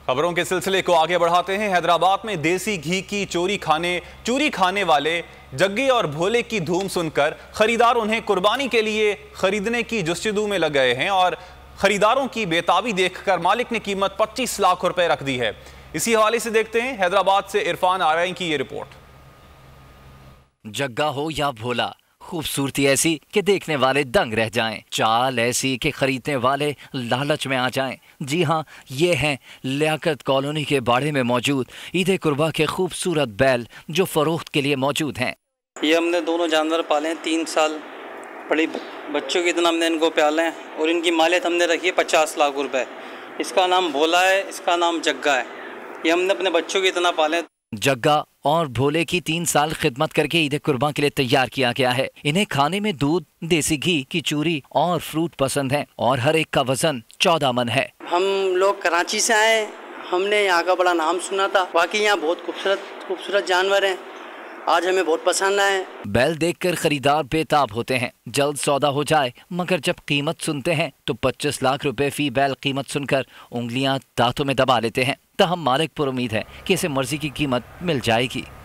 खबरों के सिलसिले को आगे बढ़ाते हैं। हैदराबाद में देसी घी की चोरी खाने वाले जग्गे और भोले की धूम सुनकर खरीदार उन्हें कुर्बानी के लिए खरीदने की जुस्तजू में लग गए हैं और खरीदारों की बेताबी देखकर मालिक ने कीमत 25 लाख रुपए रख दी है। इसी हवाले से देखते हैं हैदराबाद से इरफान आरई की ये रिपोर्ट। जग्गा हो या भोला, खूबसूरती ऐसी कि देखने वाले दंग रह जाएं, चाल ऐसी कि खरीदने वाले लालच में आ जाएं। जी हाँ, ये हैं लियाकत कॉलोनी के बाड़े में मौजूद ईद कुर्बा के खूबसूरत बैल जो फरोख्त के लिए मौजूद हैं। ये हमने दोनों जानवर पाले हैं, 3 साल बड़ी बच्चों की तरह हमने इनको पाले हैं और इनकी मालियत हमने रखी है 50 लाख रुपए। इसका नाम भोला है, इसका नाम जग्गा है। ये हमने अपने बच्चों की तरह पाले हैं। जग्गा और भोले की 3 साल खिदमत करके ईद कुर्बान के लिए तैयार किया गया है। इन्हें खाने में दूध, देसी घी की चूरी और फ्रूट पसंद है और हर एक का वजन 14 मन है। हम लोग कराची से आए, हमने यहाँ का बड़ा नाम सुना था। बाकी यहाँ बहुत खूबसूरत जानवर हैं, आज हमें बहुत पसंद आए। बैल देखकर खरीदार बेताब होते हैं, जल्द सौदा हो जाए, मगर जब कीमत सुनते हैं तो 25 लाख रुपए फी बैल कीमत सुनकर उंगलियां दांतों में दबा लेते हैं। तहम मालिक पर उम्मीद है कि इसे मर्जी की कीमत मिल जाएगी।